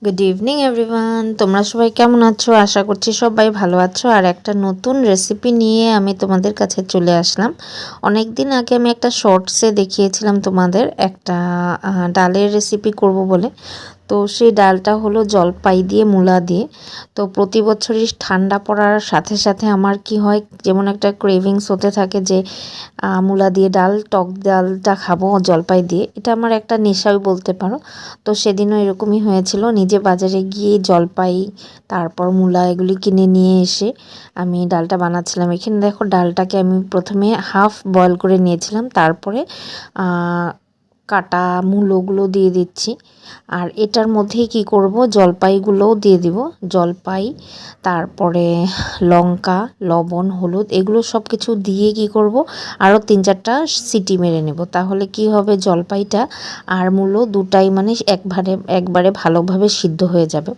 Good evening everyone, তোমরা সবাই কেমন আছো? আশা করছি সবাই ভালো আছো। আর একটা নতুন রেসিপি নিয়ে আমি তোমাদের কাছে চলে আসলাম। অনেক দিন আগে আমি একটা শর্টসে দেখিয়েছিলাম তোমাদের একটা ডালের রেসিপি করব বলে। তো সেই ডালটা হলো জলপাই দিয়ে মূলা দিয়ে। তো প্রতি বছরই ঠান্ডা পড়ার সাথে সাথে আমার কি হয়, যেমন একটা ক্রেভিংস হতে থাকে যে মূলা দিয়ে ডাল, টক ডালটা খাবো জলপাই দিয়ে। এটা আমার একটা নেশাই বলতে পারো। তো সেদিনও এরকমই হয়েছিল, নিজে বাজারে গিয়ে জলপাই তারপর মূলা এগুলি কিনে নিয়ে এসে আমি ডালটা বানাচ্ছিলাম। এখানে দেখো ডালটাকে আমি প্রথমে হাফ বয়েল করে নিয়েছিলাম, তারপরে কাটা মূলোগুলো দিয়ে দিচ্ছি। আর এটার মধ্যেই কি করব, জলপাইগুলোও দিয়ে দিব। জলপাই, তারপরে লঙ্কা, লবণ, হলুদ এগুলো সব কিছু দিয়ে কি করব, আরও 3-4টা সিটি মেরে নেব। তাহলে কি হবে, জলপাইটা আর মূলো দুটাই মানে একবারে ভালোভাবে সিদ্ধ হয়ে যাবে,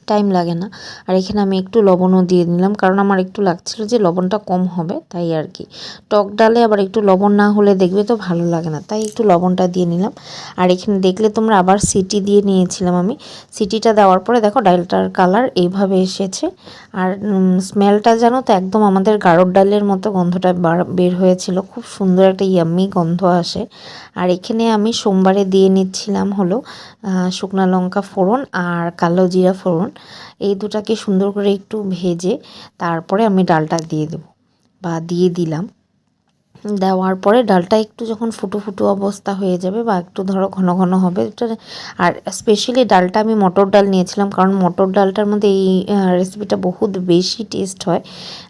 টাইম লাগে না। আর এখানে আমি একটু লবণও দিয়ে নিলাম, কারণ আমার একটু লাগছিল যে লবণটা কম হবে, তাই আর কি। টক ডালে আবার একটু লবণ না হলে দেখবে তো ভালো লাগে না, তাই একটু লবণটা দিয়ে নিলাম। আর এখানে দেখলে তোমরা আবার সিটি দিয়ে নিয়েছিলাম আমি। সিটিটা দেওয়ার পরে দেখো ডালটার কালার এইভাবে এসেছে। আর স্মেলটা জানো তো একদম আমাদের গাঢ় ডালের মতো গন্ধটা বের হয়েছিল, খুব সুন্দর একটা ইয়াম্মি গন্ধ আসে। আর এখানে আমি সোমবারে দিয়ে নিচ্ছিলাম হলো শুকনা লঙ্কা ফোড়ন আর কালো জিরা ফোড়ন। এই দুটাকে সুন্দর করে একটু ভেজে তারপরে আমি ডালটা দিয়ে দেব বা দিয়ে দিলাম। দেওয়ার পরে ডালটা একটু যখন ফুটো ফুটো অবস্থা হয়ে যাবে বা একটু ধরো ঘন ঘন হবে এটা। আর স্পেশালি ডালটা আমি মটর ডাল নিয়েছিলাম, কারণ মটর ডালটার মধ্যে এই রেসিপিটা বহুত বেশি টেস্ট হয়।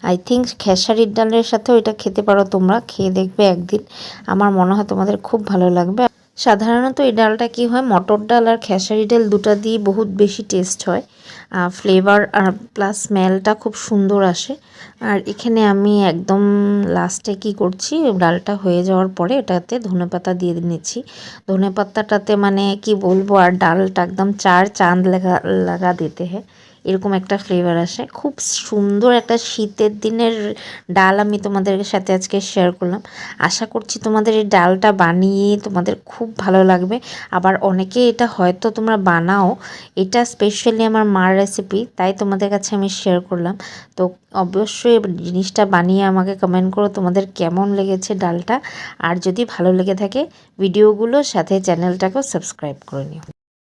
আই থিঙ্ক খেসারির ডালের সাথেও এটা খেতে পারো, তোমরা খেয়ে দেখবে একদিন, আমার মনে হয় তোমাদের খুব ভালো লাগবে। সাধারণত এই ডালটা কি হয়, মটর ডাল আর খেসারি ডাল দুটা দিয়ে বহুত বেশি টেস্ট হয়, ফ্লেভার আর প্লাস স্মেলটা খুব সুন্দর আসে। আর এখানে আমি একদম লাস্টে কি করছি, ডালটা হয়ে যাওয়ার পরে এটাতে ধনেপাতা দিয়ে নিচ্ছি। ধনেপাতাটাতে মানে কি বলবো, আর ডালটা একদম চার চাঁদ লাগা দিতে হয়, এরকম একটা ফ্লেভার আসে। খুব সুন্দর একটা শীতের দিনের ডাল আমি তোমাদের সাথে আজকে শেয়ার করলাম। আশা করছি তোমাদের এই ডালটা বানিয়ে তোমাদের খুব ভালো লাগবে। আবার অনেকে এটা হয়তো তোমরা বানাও, এটা স্পেশালি আমার মার রেসিপি, তাই তোমাদের কাছে আমি শেয়ার করলাম। তো অবশ্যই জিনিসটা বানিয়ে আমাকে কমেন্ট করো তোমাদের কেমন লেগেছে ডালটা। আর যদি ভালো লেগে থাকে ভিডিওগুলোর সাথে চ্যানেলটাকেও সাবস্ক্রাইব করে নিও।